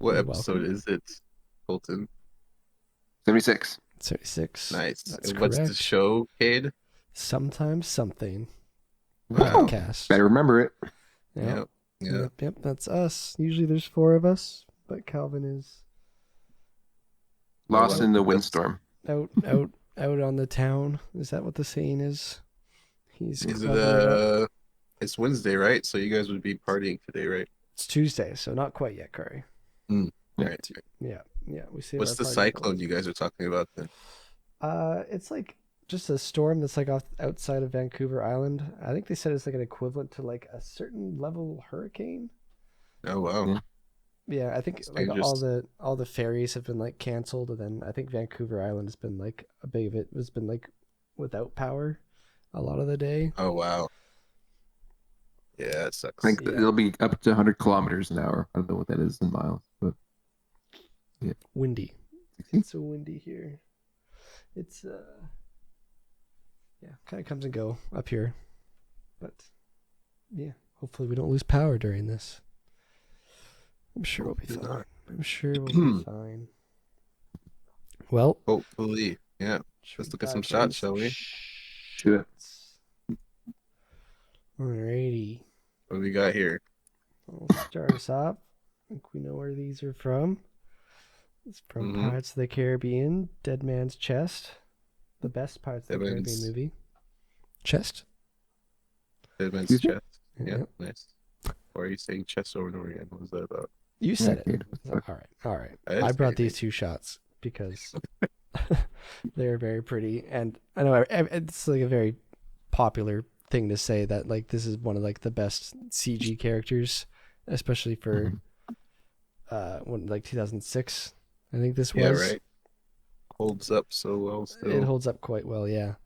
What You're episode welcome. is it, Colton? 76. 76. Nice. That's And what's the correct. show, Cade? Sometimes something. Oh, Podcast. better remember it. Yep. Yep. Yeah. Yep. That's us. Usually there's 4 of us, but Calvin is Lost one in the of us. windstorm. out on the town. Is that what the saying is? He's Is clubbing it up. it's Wednesday, right? So you guys would be partying today, right? It's Tuesday, so not quite yet, Curry. All Yeah. right. Yeah. We see. What's the cyclone you guys are talking about then? It's like just a storm that's like outside of Vancouver Island. I think they said it's like an equivalent to like a certain level hurricane. Oh wow. Yeah. Yeah, I think It's like dangerous. all the ferries have been like canceled, and then I think Vancouver Island has been like a big of it has been like without power a lot of the day. Oh wow. Yeah, it I sucks. think Yeah. it'll be up to 100 kilometers an hour. I don't know what that is in miles, but Windy. It's so windy here. It's yeah, kind of comes and go up here, but yeah, hopefully we don't lose power during this. I'm sure we'll be Hopefully fine. not. I'm sure we'll be fine. Well, Hopefully. Yeah. should Let's we look at some dive shots, into shall we? do it. Alrighty. What do we got here? I'll start us off. I think we know where these are from. It's from Mhm. Pirates of the Caribbean, Dead Man's Chest. The best Pirates of the Dead Caribbean Man's- movie. Chest? Dead Man's Excuse me? Chest. Yeah, nice. Why are you saying chest over and over again? What was that about? You said Yeah, it. dude, what the fuck? All right. I didn't I say brought anything. these 2 shots because they're very pretty, and I know it's like a very popular thing to say that like this is one of like the best CG characters, especially for when like 2006. I think this Yeah, was. right. Holds up so well It still. holds up quite well, yeah.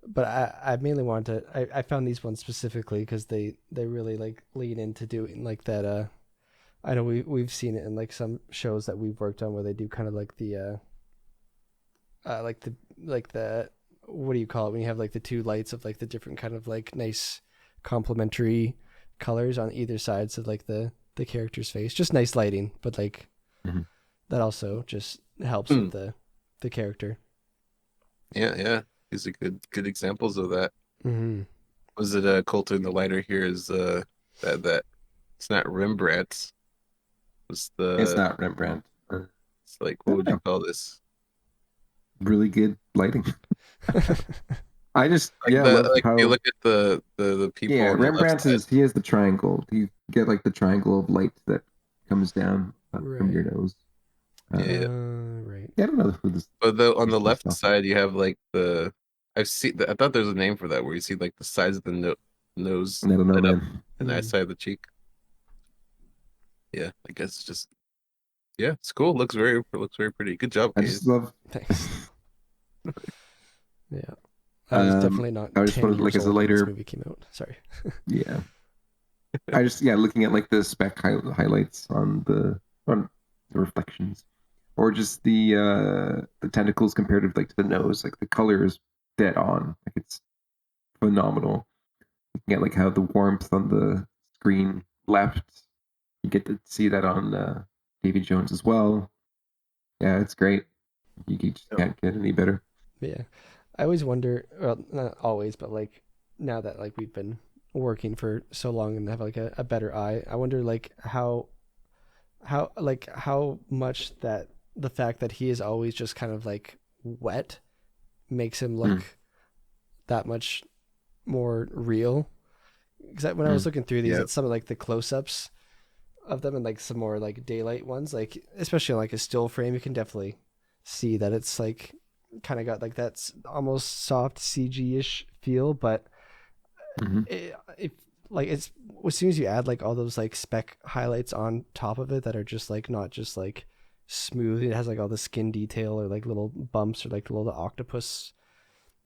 But I mainly wanted to. I found these ones specifically because they really like lean into doing like that. I know we've seen it in like some shows that we've worked on where they do kind of like the like the what do you call it when you have like the 2 lights of like the different kind of like nice complementary colors on either sides of like the character's face. Just nice lighting, but like Mhm. that also just helps Hmm. with the character. Yeah. These are good examples of that. Mm-hmm. Was it Colton? The lighter here is that it's not Rembrandt. It's It's the not Rembrandt. it's like I what don't would you know. call this? Really good lighting. I just Like love like how you look at the people yeah on the left Rembrandt side. he has the triangle. You get like the triangle of light that comes down from your Right. nose. Yeah. Right. Yeah, I don't know who this But on the is left based off of. side you have like I've seen I thought there's a name for that where you see like the sides of the nose I don't know, lit up man. and the side of the cheek. Yeah, I guess it's just yeah, it's cool. Looks very pretty. Good job, I Cade. just love. Thanks. Yeah. I was definitely not I just 10 wanted, like, years as a old when this later- movie came out. Sorry. Yeah. I just looking at like the spec highlights on the reflections, or just the tentacles compared to like to the nose, like the color is dead on. Like it's phenomenal. Looking at like how the warmth on the screen left, you get to see that on Davy Jones as well. Yeah, it's great. You just can't get any better. Yeah. I always wonder, well, not always, but like now that like we've been working for so long and have like a better eye, I wonder like how much that the fact that he is always just kind of like wet makes him look that much more real. Because when I was looking through these, Yeah. at some of like the close-ups of them and like some more like daylight ones, like especially on like a still frame, you can definitely see that it's like kind of got like that almost soft CG-ish feel, but Mhm. if like it's as soon as you add like all those like spec highlights on top of it that are just like not just like smooth, it has like all the skin detail or like little bumps or like little octopus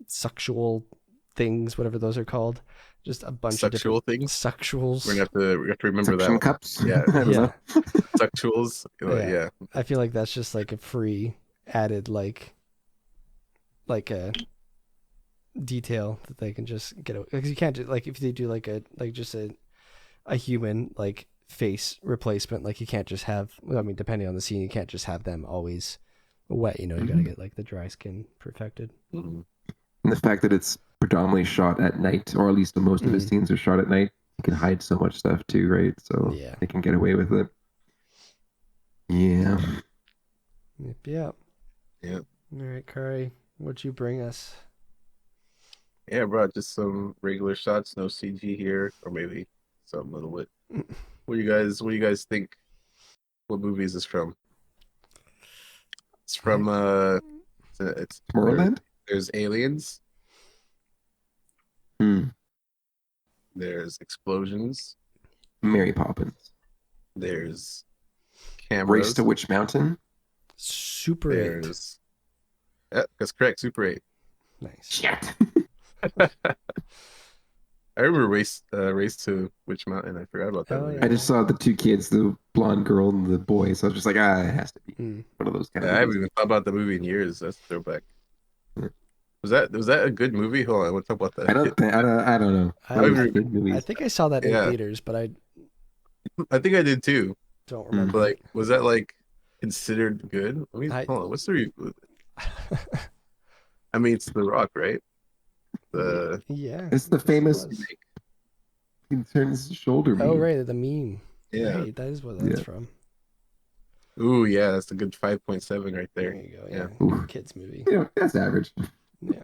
sexual things, whatever those are called, just a bunch of Sexual different things. sexuals. We have to remember that Suction one. cups. Yeah. I don't know. Sexuals. Yeah. I feel like that's just like a free added like a detail that they can just get because you can't do like if they do like just a human like face replacement. Like you can't just have. I mean, depending on the scene, you can't just have them always wet. You know, you got to get like the dry skin perfected. Mhm. And the fact that it's predominantly shot at night, or at least most of his scenes are shot at night, you can hide so much stuff too, right? So Yeah. they can get away with it. Yeah. Yeah. Yeah. All right, Kari, what'd you bring us? Yeah, bro, just some regular shots, no CG here, or maybe some little bit. What do you guys think? What movie is this from? It's from it's Tomorrowland? there's aliens, Hmm. there's explosions, Mary Poppins. there's Race to cameras, Witch Mountain? Super 8. there's yeah, that's correct, Super 8. Nice. Shit. I remember Race to Witch Mountain. I forgot about that Oh, movie. I just saw the two kids, the blonde girl and the boy, so I was just like, it has to be one of those kind I of haven't movies. even thought about the movie in years. That's a throwback. Yeah. Was that a good movie? Hold on, I want to talk about that. I don't know. I Those remember, good I movies. think I saw that in yeah, theaters, but I I think I did too. don't Mm. remember But like, it. was that like considered good? I mean, I hold on. What's the I mean, it's The Rock, right? The yeah, It's the I guess it famous, was. he turns his shoulder Oh meme. right, the meme. yeah. Right, that is what that's Yeah. from. Ooh, yeah, that's a good 5.7 right There there. you go. Yeah. Yeah, Ooh. kids movie. That's average. Yeah.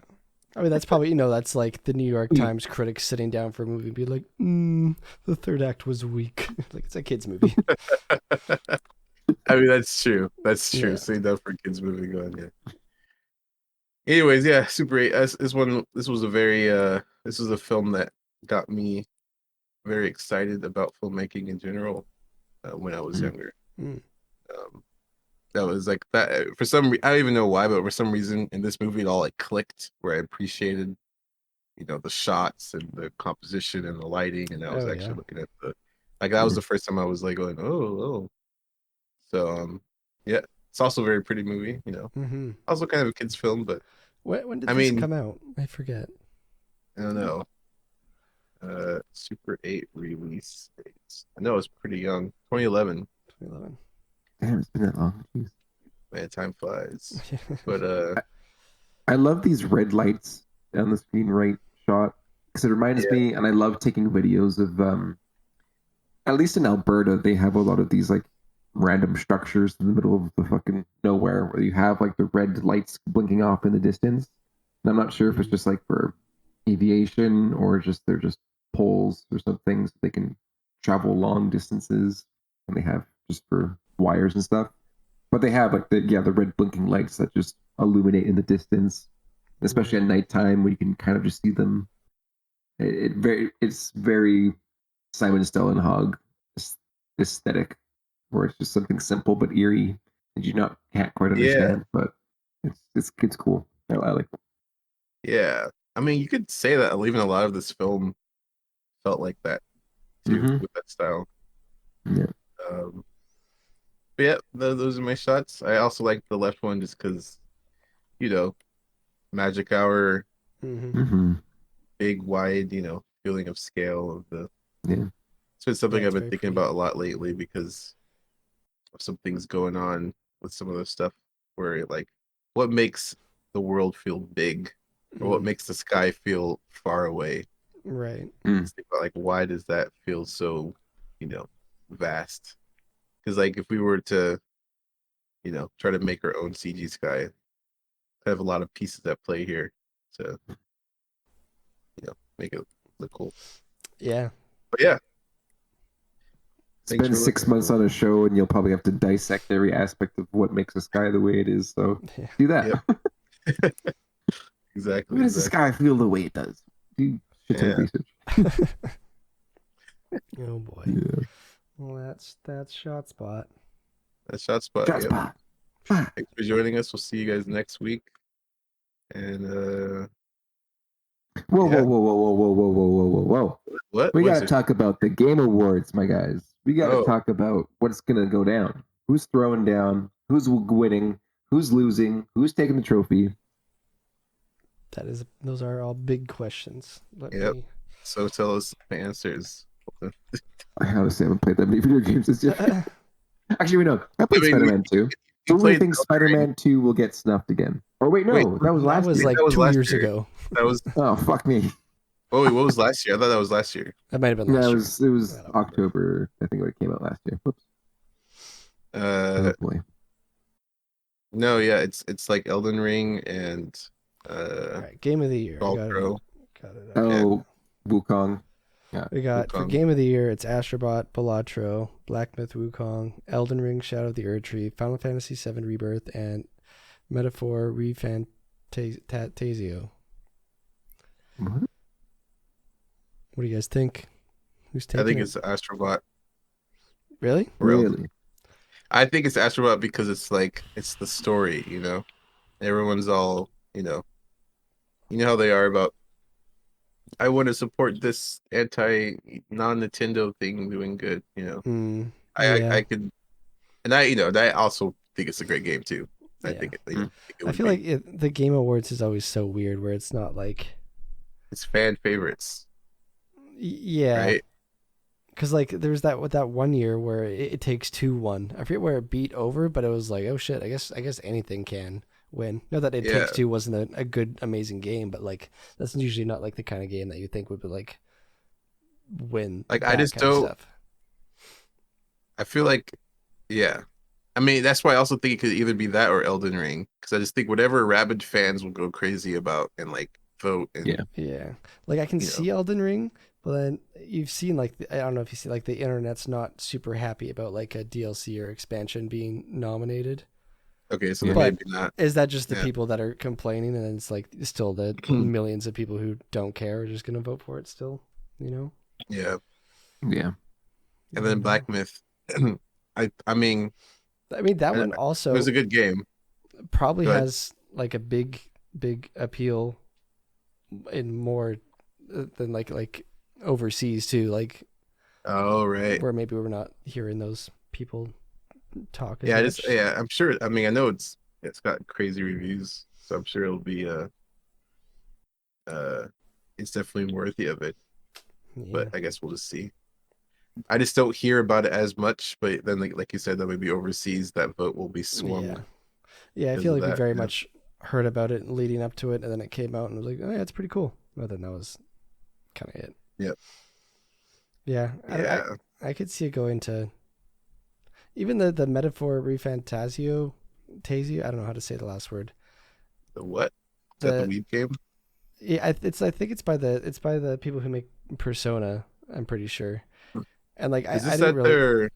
I mean, that's probably, that's like the New York Times critics sitting down for a movie and be like, the third act was weak. Like, it's a kid's movie. I mean, that's true. That's true. Yeah. Say that for a kids movie going, yeah. Anyways, yeah, Super 8. This was a very this was a film that got me very excited about filmmaking in general when I was Mm. younger. Mm. Um, that was like that for I don't even know why, but for some reason in this movie it all like clicked where I appreciated, the shots and the composition and the lighting, and I was Oh, yeah. actually looking at that was the first time I was like going, oh. So yeah, it's also a very pretty movie. Mm-hmm. Also kind of a kid's film, but When did I this mean, come out? I forget. I don't know. Super 8 release dates. I know it's pretty young. 2011. 2011. Damn, it's been that long. Jeez. Man, time flies. But I love these red lights down the screen right shot because it reminds yeah, me, and I love taking videos of, at least in Alberta, they have a lot of these like random structures in the middle of the fucking nowhere where you have like the red lights blinking off in the distance. And I'm not sure if it's just like for aviation or just they're just poles or something so they can travel long distances and they have just for wires and stuff. But they have like the red blinking lights that just illuminate in the distance, especially at nighttime when you can kind of just see them. It's very Simon Stellenhog aesthetic, where it's just something simple but eerie, and you not can't quite yeah, understand, but it's cool. I like it. yeah. I mean, you could say that even a lot of this film felt like that too, Mm-hmm. with that style. Yeah. Um, but yeah, those are my shots. I also like the left one just because, you know, magic hour, Mm-hmm. Mm-hmm. big, wide, feeling of scale of the. Yeah. So it's Yeah, something I've it's been very thinking pretty. about a lot lately because of some things going on with some of the stuff where like what makes the world feel big or what Mm. makes the sky feel far away. Right. Mm. Just think about like why does that feel so, vast? Because like if we were to, try to make our own CG sky, I have a lot of pieces at play here to, make it look cool. Yeah. But yeah, thanks Spend for 6 months on a show, and you'll probably have to dissect every aspect of what makes the sky the way it is. So Yeah. do that. Yep, exactly, Why does the exactly. sky feel the way it does? Do shit ton of Yeah, research. Oh boy. Yeah. Well, that's shot spot. that's shot spot. Shot Yep. spot. Ah. Thanks for joining us. We'll see you guys next week. And Whoa, whoa, yeah, whoa, whoa, whoa, whoa, whoa, whoa, whoa, whoa, whoa. what We got was to it? talk about the Game Awards, my guys. We got to Oh, talk about what's going to go down. Who's throwing down? Who's winning? Who's losing? Who's taking the trophy? Those are all big questions. Let yep. me So tell us the answers. I honestly haven't played that many video games this year. Actually, we know. I played I mean, Spider-Man 2. you Who really played thinks Elden Ring. Spider-Man 2 will get snuffed again? Or wait, Wait, no, that was That last was year. like that was 2 last years year. ago. That was. Oh, fuck me. Oh, wait, what was last year? I thought that was last year. That might have been Yeah, last it year. was I don't remember. October, I think, when it came out last year. Whoops. Uh, Oh boy. no, yeah, it's like Elden Ring and All right, game of the year. I got Pro. it. Got it. Oh, Wukong. Yeah. We got for Wukong. game of the year, it's Astrobot, Balatro, Black Myth Wukong, Elden Ring, Shadow of the Erdtree, Final Fantasy VII Rebirth, and Metaphor Refantasio. What? What do you guys think? Who's I taking think it? it's Astrobot. Really? Or Elden. Really? I think it's Astrobot because it's like it's the story, Everyone's all, you know how they are about. I want to support this anti non-Nintendo thing doing good, I Yeah. could, and I also think it's a great game too. I Yeah. think it, Mm. think it I would feel be. like the Game Awards is always so weird where it's not like. It's fan favorites, Yeah. right? Because like there's that one year where it takes 2-1. I forget where it beat over, but it was like, oh shit, I guess anything can win. Not that It Yeah. Takes Two wasn't a good amazing game, but like that's usually not like the kind of game that you think would be like win Like I that just kind of don't. stuff. I feel like, yeah. I mean, that's why I also think it could either be that or Elden Ring, because I just think whatever rabid fans will go crazy about and like vote and Yeah. Yeah, like I can You know. see Elden Ring, but then you've seen like I don't know if you see like the internet's not super happy about like a DLC or expansion being nominated. Okay, so Yeah. then But maybe not. is that just the Yeah. people that are complaining, and then it's like still the millions of people who don't care are just gonna vote for it still? You know? Yeah, Yeah. and then Black Myth. I mean, I mean that one it also was a good game. probably Go ahead. has like a big appeal in more than like overseas too, like Oh right. where maybe we're not hearing those people talk as Yeah, much. I'm sure. I mean, I know it's got crazy reviews, so I'm sure it'll be uh it's definitely worthy of it. Yeah. But I guess we'll just see. I just don't hear about it as much, but then like you said, that maybe overseas that vote will be swung. Yeah. Yeah, I because feel of like we that, very yeah. much heard about it leading up to it, and then it came out and was like, oh yeah, it's pretty cool. But then that was kind of it. Yep. Yeah, Yeah. I could see it going to even the metaphor refantasio, tasio. I don't know how to say the last word. The what? Is that the The weed game? yeah, I think it's by the people who make Persona. I'm pretty sure. And like Is I this didn't at really their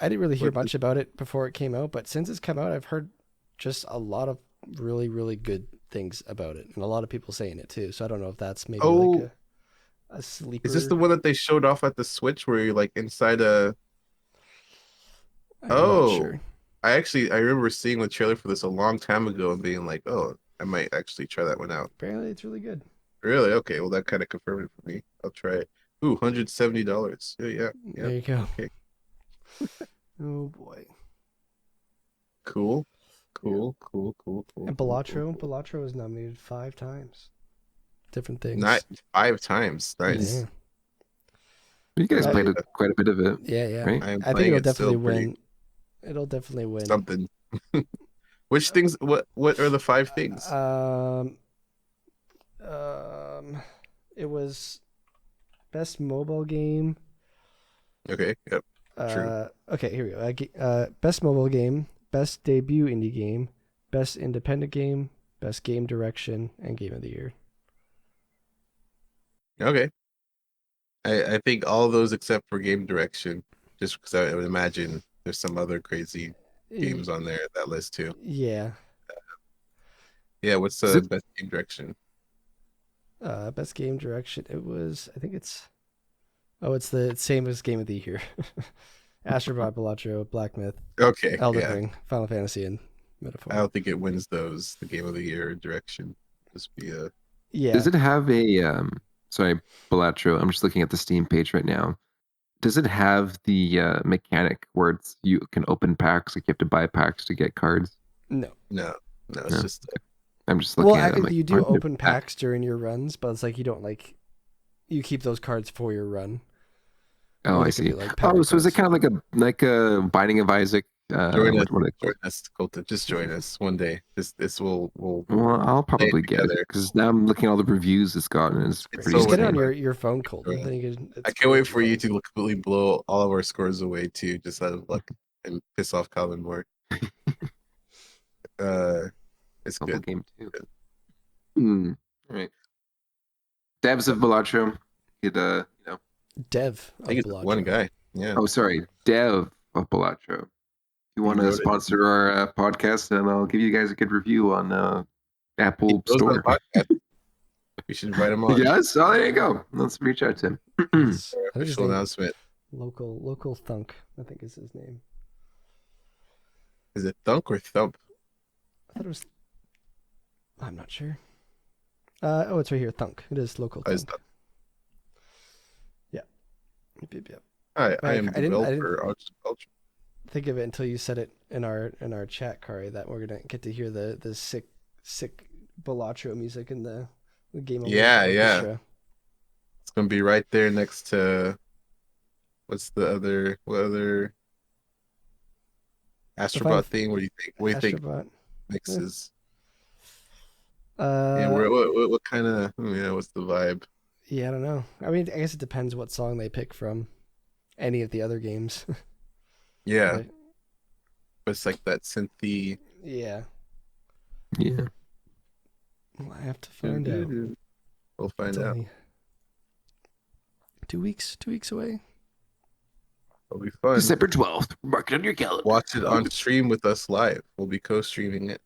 I didn't really hear what much about it before it came out, but since it's come out, I've heard just a lot of really, really good things about it, and a lot of people saying it too. So I don't know if that's maybe like Oh, a sleeper. is this the one that they showed off at the Switch where you're like inside a I'm not Oh, sure. I remember seeing the trailer for this a long time ago and being like, oh, I might actually try that one out. Apparently, it's really good. Really? Okay, well that kind of confirmed it for me. I'll try it. Ooh, $170. Yeah. There you go. Okay. Oh boy. Cool. And Cool. Balatro was nominated 5 times. Different things. Not 5 times. Nice. Yeah. You guys Right. played quite a bit of it. Yeah. Right? I am I think playing it'll it definitely still pretty win. It'll definitely win. something. Which things what are the 5 things? It was best mobile game. Okay, yep. True. Okay, here we go. Best mobile game, best debut indie game, best independent game, best game direction, and game of the year. Okay. I think all those except for game direction, just because I would imagine there's some other crazy games on there that list too. Yeah. Yeah, what's Is the it- best game direction? Best game direction. It was. I think it's. Oh, it's the same as game of the year. Astrobot, Balatro, Black Myth, Okay, Elden yeah. Ring, Final Fantasy, and I Metaphor. don't think it wins those, the game of the year direction. Just be a Yeah. Does it have a sorry, Balatro, I'm just looking at the Steam page right now. Does it have the mechanic where you can open packs, like you have to buy packs to get cards? No. no, it's No. just I'm just looking at it. I'm like, you do aren't there open packs during your runs, but it's like you don't like you keep those cards for your run. Oh, Or I they could see. be like Oh, pattern so is it cards. kind of like a Binding of Isaac? Join us, What are they join called? us, Colton. Just join us one day. This will Well, I'll play it probably get it together. because now I'm looking at all the reviews it's gotten, and it's It's pretty Just so get much it on insane. fun. your phone, Join Colton. us. Then you could. I It's can't way wait too for you fun. to completely blow all of our scores away too, just out of luck and piss off Calvin more. Uh, it's Mobile good. game too. All right. Devs of Balatro. Dev I of think it's one Balatro. guy. Yeah, Oh, sorry, Dev of Balatro. If you he want to wrote it. sponsor our podcast, and I'll give you guys a good review on He Apple goes on Store. podcast. We should invite him on. Yes. Oh, there you go. Let's reach out to him. It's, Our I think his official name announcement. local thunk. I think is his name. Is it Thunk or Thump? I thought it was. I'm not sure. Oh, it's right here. Thunk. It is local Oh, it's thunk. Thunk. Yep. I am I didn't developer. Ultra. think of it until you said it in our chat, Kari, that we're gonna get to hear the sick Balatro music in the game over Yeah, with the yeah. orchestra. It's gonna be right there next to what other Astrobot thing? What do you think? What do you think Astrobot. mixes? Yeah, Uh, what kind of what's the vibe? yeah, I don't know. I mean, I guess it depends what song they pick from any of the other games. Yeah, But, but it's like that synthy. yeah, Yeah. well, I have to find out. We'll find It's out. only 2 weeks away. It'll be fun. December 12th. Mark it on your calendar. Watch it on stream with us live. We'll be co-streaming it.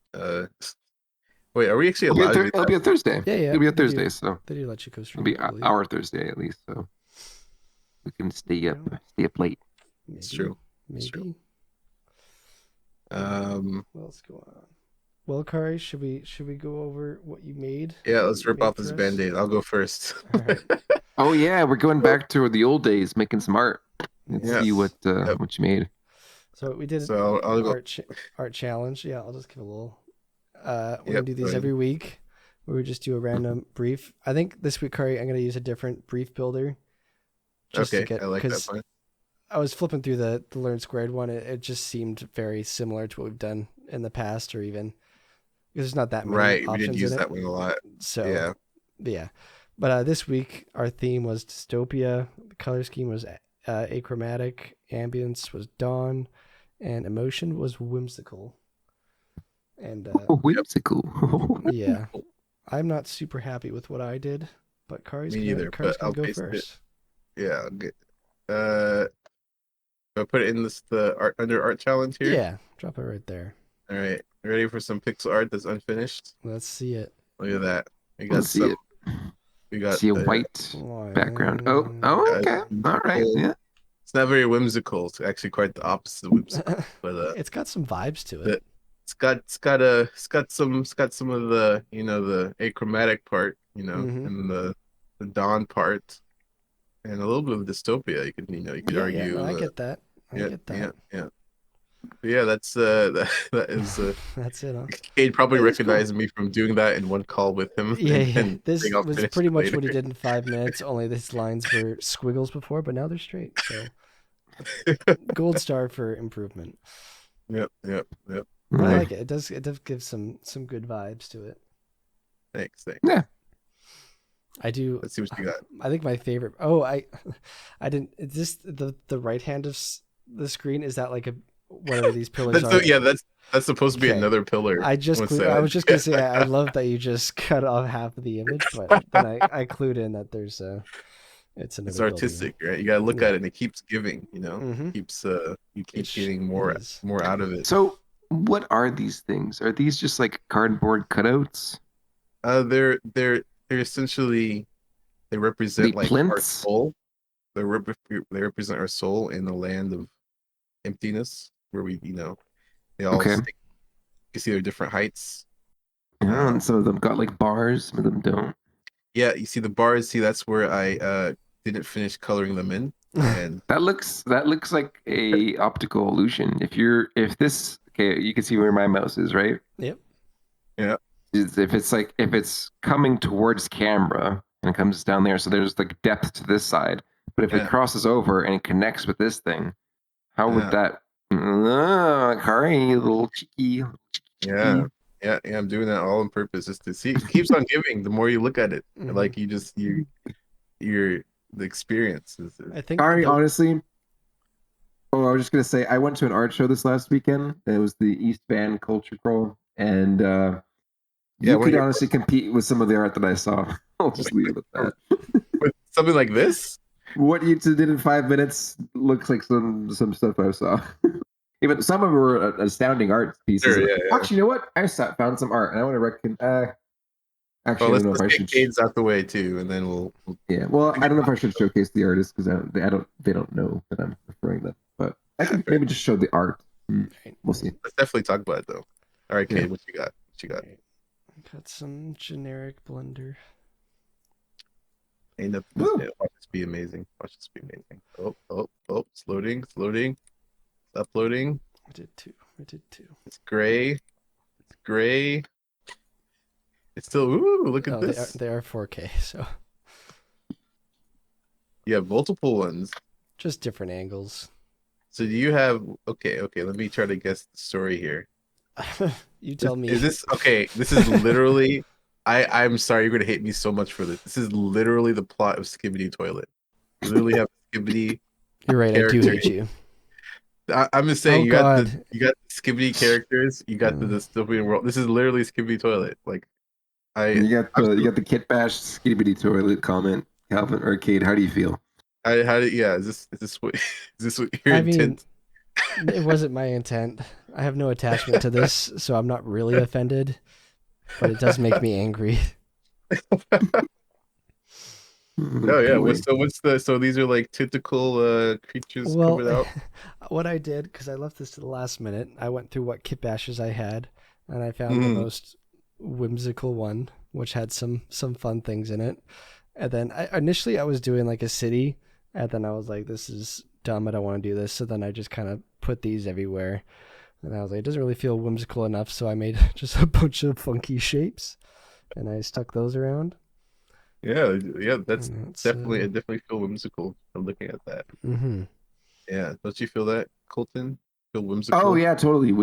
Wait, are we actually It'll be, allowed to do it'll be a Thursday. Yeah. It'll be a they do- Thursday, so They do let you go it'll stream. be I believe. our Thursday at least, so we can stay up late. Maybe, It's true. Maybe. It's true. What else going on? Well, Kari, should we go over what you made? Yeah, What let's you rip made off for this us? band-aid. I'll go first. All right. Oh yeah, we're going back to the old days, making some art. Let's Yes. see what Yep. what you made. So we did So I'll go. art challenge. Yeah, I'll just give a little. We're gonna Yep, do go these ahead. every week. Where we just do a random brief. I think this week, Kari, I'm gonna use a different brief builder. Okay, I like that because one. I was flipping through the Learn Squared one. It just seemed very similar to what we've done in the past, or even because there's not that many Right, we options did use in that it. one a lot. So yeah. But this week our theme was dystopia. The color scheme was achromatic. Ambience was dawn, and emotion was whimsical. And Whimsical. yeah, I'm not super happy with what I did, but Me neither, but I'll go paste first. Yeah, I'll get. Do I put it in the art under art challenge here? Yeah, drop it right there. All right, ready for some pixel art that's unfinished? Let's see it. Look at that. We got Let's see some. it. We got See a white background. Oh, okay. All right. Yeah. It's not very whimsical. It's actually quite the opposite of whimsical. But it's got some vibes to it. it's got some of the the achromatic part, and the dawn part, and a little bit of dystopia. You could argue. Yeah, no, I get that. I get that. Yeah. But yeah, that's that is. That's it. Huh? Kade probably Hey, that's recognized me from doing that in one call with him. Yeah. And This saying I'll was finish pretty it much later. what he did in 5 minutes. Only his lines were squiggles before, but now they're straight. So gold star for improvement. Yep. But I like it. It does give some good vibes to it. Thanks. Yeah. I do. Let's see what you got. I think my favorite. Oh, I didn't. Is this the right hand of the screen? Is that like a whatever these pillars are? That's supposed to be Okay. another pillar. I was just gonna say I love that you just cut off half of the image, but then I clued in that there's it's another. It's artistic, right? You gotta look at it, and it keeps giving. Mhm. Keeps you keep getting more out of it. So, what are these things? Are these just like cardboard cutouts? They're essentially they represent like our plinths? soul. They represent our soul in the land of emptiness, where they all Okay. stick. You see, they're different heights. Yeah, and some of them got like bars, some of them don't. Yeah, you see the bars. See, that's where I didn't finish coloring them in, and That looks like a optical illusion. If this okay, you can see where my mouse is, right? Yep. yeah, If it's coming towards camera and it comes down there, so there's like depth to this side, But if it Yeah. crosses over and it connects with this thing, how would Yeah. that? Kari, little cheeky. Yeah. Yeah. Yeah. I'm doing that all on purpose just to see. It keeps on giving the more you look at it. Mhm. Like you're the experience I think Kari, the, honestly. Oh, I was just gonna say I went to an art show this last weekend. It was the East Van Culture Crawl, and yeah, you one of could your honestly compete with some of the art that I saw. I'll just leave it at that. with something like this. What you two did in 5 minutes looks like some stuff I saw. Even some of them were astounding art pieces. Sure, yeah, yeah. Actually, you know what? Found some art, and I want to reckon. Well, Actually, I don't know if let's I get should. Cade's out the way too, and then Yeah, well, I don't know if I should showcase the artists because I don't. They don't know that I'm referring them. But I yeah, can fair. maybe just show the art. We'll see. Let's definitely talk about it though. All right, Yeah. Cade, what you got? What you got? Alright. Got some generic blender. Ain't nothing. Woo! Watch this be amazing. Watch this be amazing. Oh! It's loading. It's loading. It's uploading. I did two. It's gray. It's gray. It's still. Ooh! Look at Oh, this. they are 4K, so You have multiple ones. just different angles. So do you have? Okay. Let me try to guess the story here. You tell me. Is this okay? This is literally. I'm sorry, you're gonna hate me so much for this. This is literally the plot of Skibidi Toilet. You literally have Skibidi You're right. I do character. hate you. I'm just saying Oh, you got God. you got Skibidi characters. You got the dystopian world. This is literally Skibidi Toilet. Like You got I'm the so, Kit Bash skitty bitty toilet comment. Calvin Arcade, how do you feel? how did yeah? Is this what is this what your I mean, intent? it wasn't my intent. I have no attachment to this, so I'm not really offended. But it does make me angry. Oh yeah. Boy. So these are like tentacle creatures Well, coming out. what I did, because I left this to the last minute, I went through what kit bashes I had, and I found the Mhm. most whimsical one, which had some fun things in it. And then initially I was doing like a city, and then I was like, this is dumb. I don't want to do this. So then I just kind of put these everywhere. And I was like, it doesn't really feel whimsical enough. So I made just a bunch of funky shapes, and I stuck those around. Yeah. That's And that's, definitely. I definitely feel whimsical. I'm looking at that. mm-hmm. Yeah. Don't you feel that, Colton? Feel Oh whimsical? yeah, totally. It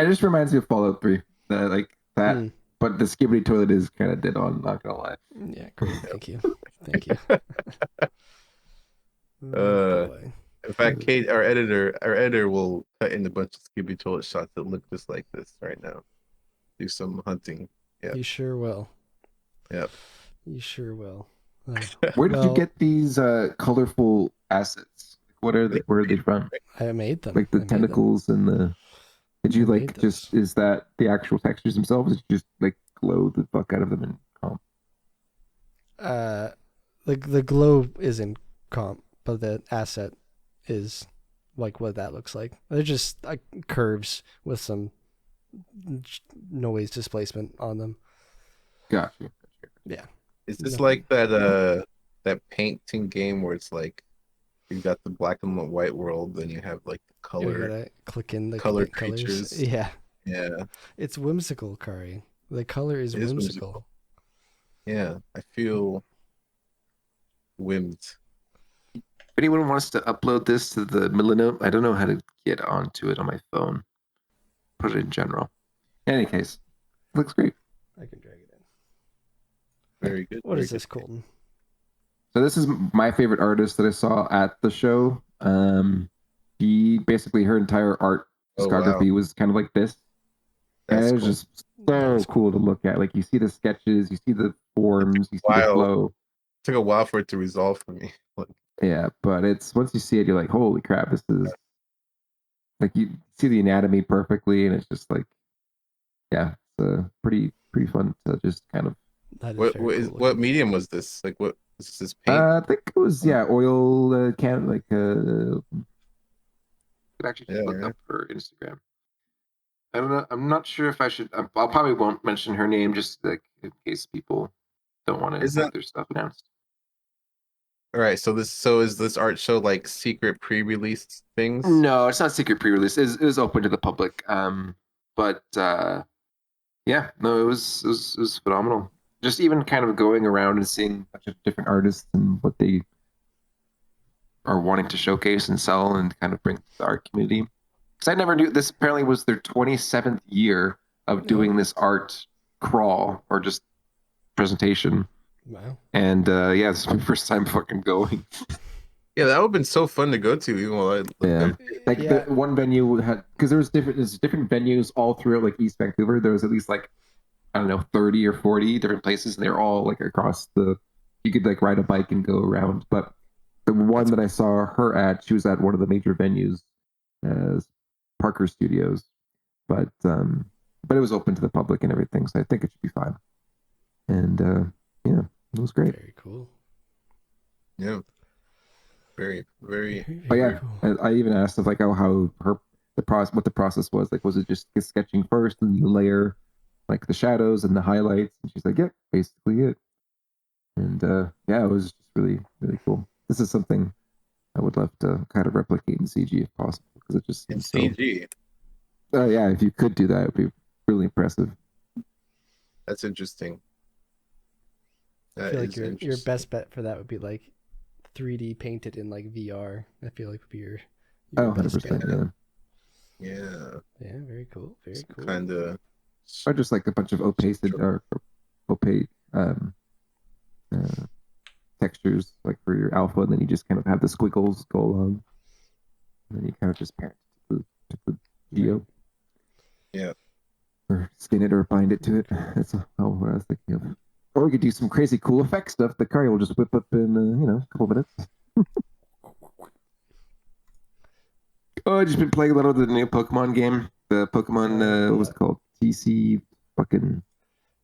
just reminds me of Fallout 3. Like that. Mm. But the skibidi toilet is kind of dead on, not gonna lie. Yeah, great. Thank you. Thank you. Oh, Uh, boy. in fact, Kate, our editor will cut in a bunch of Scooby Toilet shots that look just like this right now. Do some hunting. Yeah. You sure will. Yep. You sure will. Where did you Well, get these colorful assets? What are they? Where are they from? I made them. Like the I made them. tentacles and the. Did you I made like those. just? Is that the actual textures themselves? Did you just like glow the fuck out of them and comp? The glow is in comp, but the asset is like what that looks like. They're just like curves with some noise displacement on them. Gotcha. Yeah. Is this Nothing. like that painting game where it's like you got the black and white world, then you have like the You color gotta click in the color colors. creatures. Yeah. Yeah. It's whimsical, Kari. The color is It is whimsical. Yeah. I feel whimmed. If anyone wants to upload this to the Millennium, I don't know how to get onto it on my phone. Put it in general. In any case, it looks great. I can drag it in. Very good. What very is this, good. Colton? So this is my favorite artist that I saw at the show. He basically her entire art Oh, discography was kind of like this, and That's it was cool. just so cool to look at. Like you see the sketches, you see the forms, you see the Wow. flow. It took a while for it to resolve for me. Like, Yeah, but it's once you see it, you're like, holy crap, this is like you see the anatomy perfectly, and it's just like, yeah, it's pretty fun to just kind of. That is what very what, cool is, what looking. medium was this? Like what is this paint? I think it was oil can like could actually just Yeah, look right. up her Instagram. I don't know. I'm not sure if I should. I'll probably won't mention her name just like in case people don't want to Is have that their stuff announced. all right? So is this art show like secret pre-released things? No, it's not secret pre-release. It was open to the public. But yeah, no, it was phenomenal. just even kind of going around and seeing a bunch of different artists and what they are wanting to showcase and sell and kind of bring to the art community. Because I never knew this apparently was their 27th year of Oh, doing this art crawl or just presentation. wow. And yeah, this is my first time fucking going. Yeah, that would have been so fun to go to, even while I lived Yeah. there. Like the Yeah. one venue had, because there's different venues all throughout like East Vancouver. There was at least like, I don't know, 30 or 40 different places, and they're all like across you could like ride a bike and go around. But the one That's that I saw her at, she was at one of the major venues, as Parker Studios, but but it was open to the public and everything, so I think it should be fine. And yeah, it was great. very cool. Yeah, very, very, Very, But very yeah, cool. I even asked if like how her the process, what the process was. Like, was it just sketching first and you layer like the shadows and the highlights? And she's like, yep, basically it. And yeah, it was just really really cool. This is something I would love to kind of replicate in CG if possible, because it just in seems so. CG. Yeah, if you could do that, it would be really impressive. That's interesting. I That feel like is your interesting. best bet for that would be like 3D painted in like VR. I feel like would be Oh, your best 100%. bet. Yeah. Yeah, Yeah, very cool. Very some cool. kind of. Or just like a bunch of opaque uh, textures, like for your alpha, and then you just kind of have the squiggles go along, and then you kind of just parent to the Right. geo, Yeah, or skin it or bind it to Very it. cool. That's what I was thinking of. Or we could do some crazy cool effect stuff. The car will just whip up in a couple minutes. Oh, I've just been playing a little of the new Pokemon game. The Pokemon, what was Yeah. it called? Fucking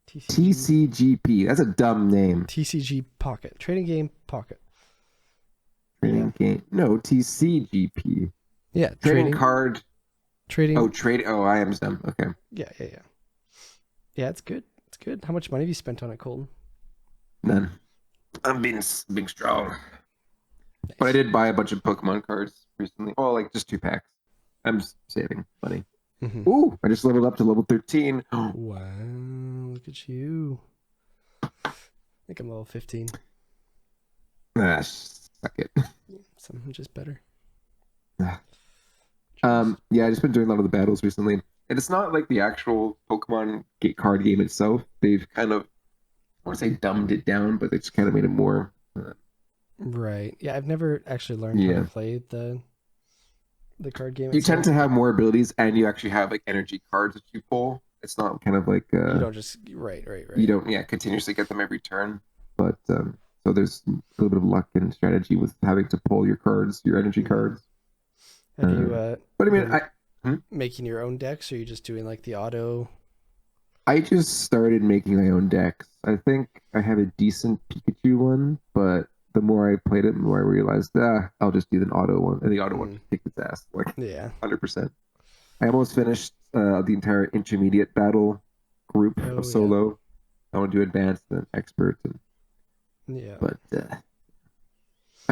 TCG TCGP. That's a dumb name. TCG Pocket trading game Pocket. Yeah. Training game. No, TCGP. Yeah. Trading card. Oh, Trading. trade. Oh, I am dumb. Okay. Yeah. Yeah. Yeah. Yeah. It's good. It's good. How much money have you spent on it, Colton? None. I'm being strong. But I Nice. did buy a bunch of Pokemon cards recently. Oh, like just 2 packs. I'm saving money. Mm-hmm. Ooh, I just leveled up to level 13. Wow. Look at you. I think I'm level 15. Suck it. Something just better. Jeez. Yeah, I just been doing a lot of the battles recently. And it's not like the actual Pokemon card game itself. They've kind of, I want to say dumbed it down, but they just kind of made it more. Right. Yeah. I've never actually learned how to Yeah. play the card game You tend itself. to have more abilities, and you actually have like energy cards that you pull. It's not kind of like You don't just right. you don't continuously get them every turn, but so there's a little bit of luck and strategy with having to pull your cards, your energy cards. Have you But I mean, been making your own decks, or are you just doing like the auto? I just started making my own decks. I think I have a decent Pikachu one, but the more I played it, the more I realized, I'll just do the auto one, and the auto one just kicked its ass, like Yeah. 100%. I almost finished the entire intermediate battle group of Oh yeah. solo. I want to do advanced and expert, Yeah. but I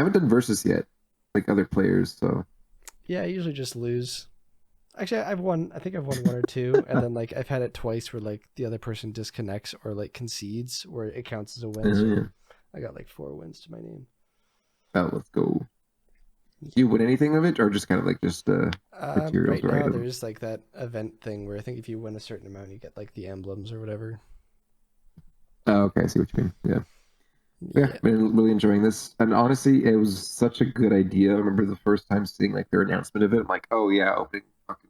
haven't done versus yet, like other players. So Yeah. I usually just lose. Actually, I've won. I think I've won one or two, and then like I've had it twice where like the other person disconnects or like concedes, where it counts as a win. So yeah. I got like 4 wins to my name. Let's go. Do you win anything of it, or just kind of like just materials Right or now, items? there's like that event thing where I think if you win a certain amount, you get like the emblems or whatever. Oh, okay, I see what you mean. Yeah. Yeah, Yeah. been really enjoying this. And honestly, it was such a good idea. I remember the first time seeing like their announcement of it. I'm like, oh yeah, opening fucking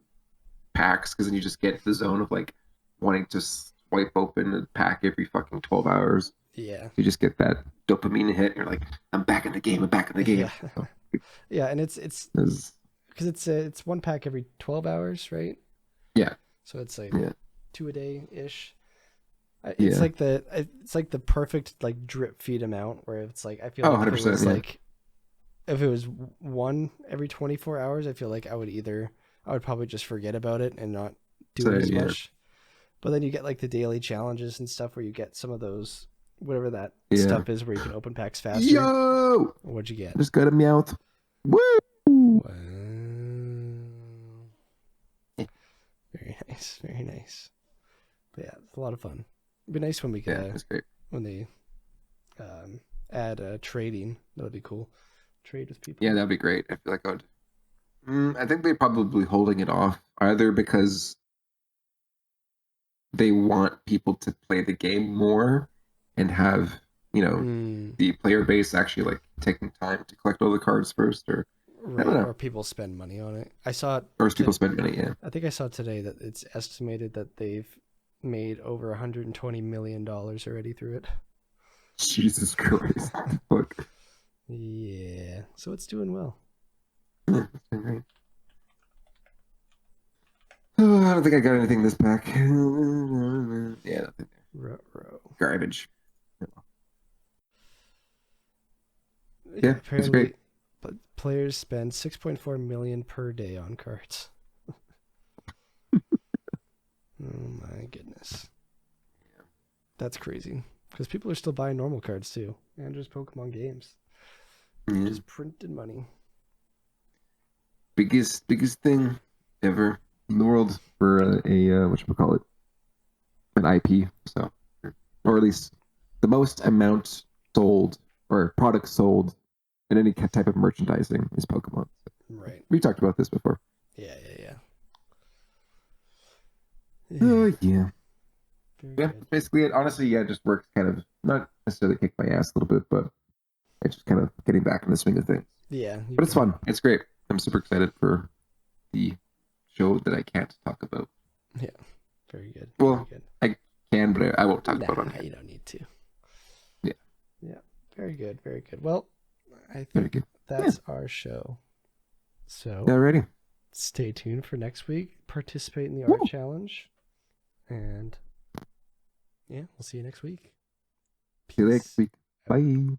packs, because then you just get the zone of like wanting to swipe open a pack every fucking 12 hours. Yeah. You just get that dopamine hit. And you're like, I'm back in the game. I'm back in the Yeah. game. So Yeah. And it's it was, because it's one pack every 12 hours, right? yeah, So it's like yeah, 2 a day ish. It's yeah. like the perfect like drip feed amount where it's like I feel Oh, like if it 100%. was Yeah. like if it was one every 24 hours, I feel like I would probably just forget about it and not do So it as yeah, much. But then you get like the daily challenges and stuff where you get some of those whatever that yeah. stuff is where you can open packs faster. Yo, What'd you get? just got a meowth. Woo! Wow. Very nice. Very nice. But yeah, it's a lot of fun. It'd be nice when we Yeah, it's great. when they add trading. That'll be cool. Trade with people. Yeah, that'd be great. I feel like I would. I think they're probably holding it off either because they want people to play the game more and have, the player base actually like taking time to collect all the cards first, or I don't Right, know. or people spend money on it. I saw it. Or people spend money, yeah. I think I saw today that it's estimated that they've made over $120 million already through it. Jesus Christ. Fuck. Yeah, so it's doing well. Yeah, that's been great. Oh, I don't think I got anything this pack. Yeah, nothing there. Ruh-roh. Garbage. Yeah, Yeah, it's apparently, great. but players spend 6.4 million per day on cards. Oh my goodness, that's crazy. Because people are still buying normal cards too, and just Pokemon games, Yeah. just printed money. Biggest thing ever in the world for a whatchamacallit, an IP. So, or at least the most amount sold or product sold in any type of merchandising is Pokemon. Right. We talked about this before. Yeah. Yeah. Very Yeah, good. basically it. Honestly, yeah, it just works kind of not necessarily kick my ass a little bit, but it's just kind of getting back in the swing of things. Yeah. But it's fun. It's great. I'm super excited for the show that I can't talk about. Yeah. Very good. Well, Very good. I can, but I won't talk about it on Nah, here. you don't need to. Yeah. Yeah. Very good. Very good. Well, I Very think good. that's our show. So Alrighty. stay tuned for next week. Participate in the Woo. art challenge. And yeah, we'll see you next week. See you next Peace. week. Bye.